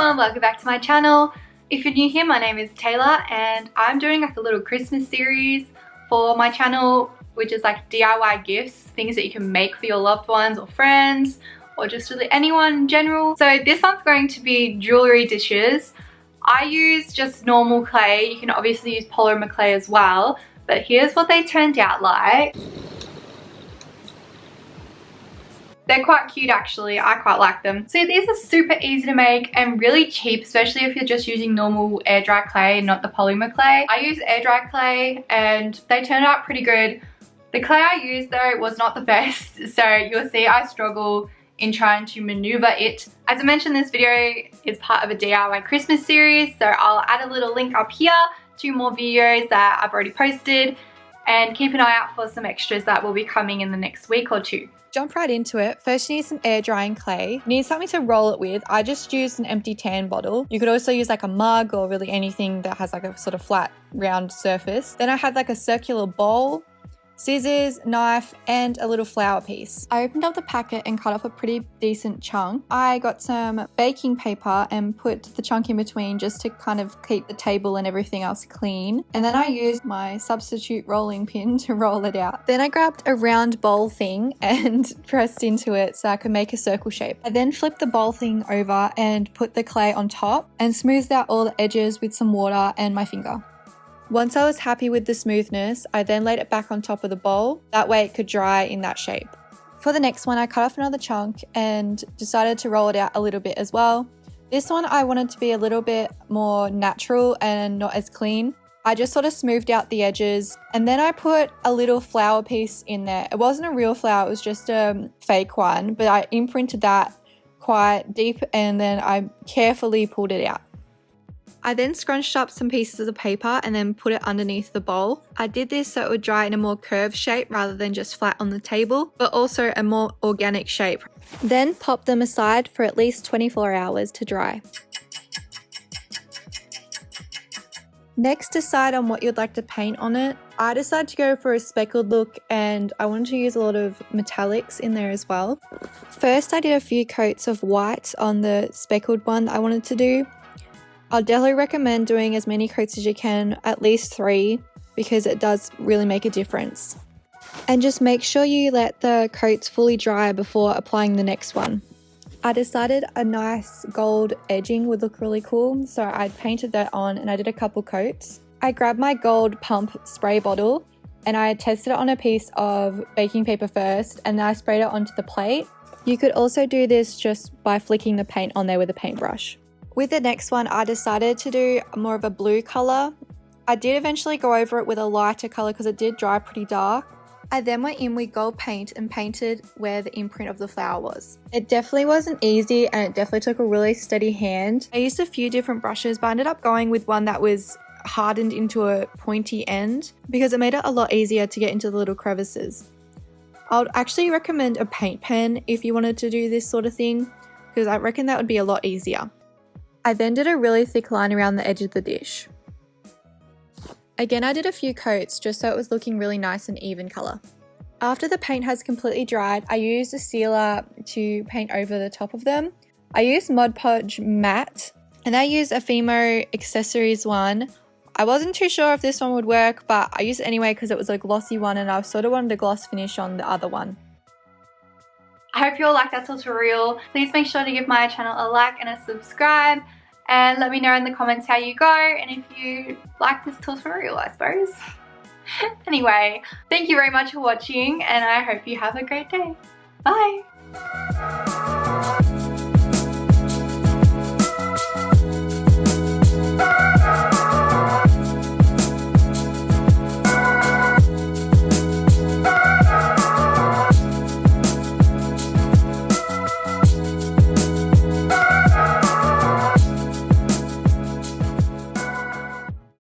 everyone, welcome back to my channel. If you're new here, my name is Taylah and I'm doing like a little Christmas series for my channel, which is like DIY gifts, things that you can make for your loved ones or friends or just really anyone in general. So this one's going to be jewellery dishes. I use just normal clay. You can obviously use polymer clay as well, but here's what they turned out like. They're quite cute actually, I quite like them. So these are super easy to make and really cheap, especially if you're just using normal air dry clay and not the polymer clay. I use air dry clay and they turned out pretty good. The clay I used though was not the best, so you'll see I struggle in trying to maneuver it. As I mentioned, this video is part of a DIY Christmas series, so I'll add a little link up here to more videos that I've already posted, and keep an eye out for some extras that will be coming in the next week or two. Jump right into it. First you need some air drying clay. You need something to roll it with. I just used an empty tan bottle. You could also use like a mug or really anything that has like a sort of flat round surface. Then I had like a circular bowl, scissors, knife, and a little flower piece. I opened up the packet and cut off a pretty decent chunk. I got some baking paper and put the chunk in between just to kind of keep the table and everything else clean. And then I used my substitute rolling pin to roll it out. Then I grabbed a round bowl thing and pressed into it so I could make a circle shape. I then flipped the bowl thing over and put the clay on top and smoothed out all the edges with some water and my finger. Once I was happy with the smoothness, I then laid it back on top of the bowl. That way it could dry in that shape. For the next one, I cut off another chunk and decided to roll it out a little bit as well. This one I wanted to be a little bit more natural and not as clean. I just sort of smoothed out the edges and then I put a little flower piece in there. It wasn't a real flower, it was just a fake one, but I imprinted that quite deep and then I carefully pulled it out. I then scrunched up some pieces of paper and then put it underneath the bowl. I did this so it would dry in a more curved shape rather than just flat on the table, but also a more organic shape. Then pop them aside for at least 24 hours to dry. Next, decide on what you'd like to paint on it. I decided to go for a speckled look and I wanted to use a lot of metallics in there as well. First, I did a few coats of white on the speckled one that I wanted to do. I'll definitely recommend doing as many coats as you can, at least 3, because it does really make a difference. And just make sure you let the coats fully dry before applying the next one. I decided a nice gold edging would look really cool, so I painted that on and I did a couple coats. I grabbed my gold pump spray bottle and I tested it on a piece of baking paper first and then I sprayed it onto the plate. You could also do this just by flicking the paint on there with a paintbrush. With the next one, I decided to do more of a blue colour. I did eventually go over it with a lighter colour because it did dry pretty dark. I then went in with gold paint and painted where the imprint of the flower was. It definitely wasn't easy and it definitely took a really steady hand. I used a few different brushes but I ended up going with one that was hardened into a pointy end because it made it a lot easier to get into the little crevices. I would actually recommend a paint pen if you wanted to do this sort of thing because I reckon that would be a lot easier. I then did a really thick line around the edge of the dish. Again, I did a few coats just so it was looking really nice and even colour. After the paint has completely dried, I used a sealer to paint over the top of them. I used Mod Podge Matte and I used a Fimo Accessories one. I wasn't too sure if this one would work, but I used it anyway because it was a glossy one and I sort of wanted a gloss finish on the other one. I hope you all like that tutorial. Please make sure to give my channel a like and a subscribe and let me know in the comments how you go and if you like this tutorial, I suppose. Anyway, thank you very much for watching and I hope you have a great day. Bye!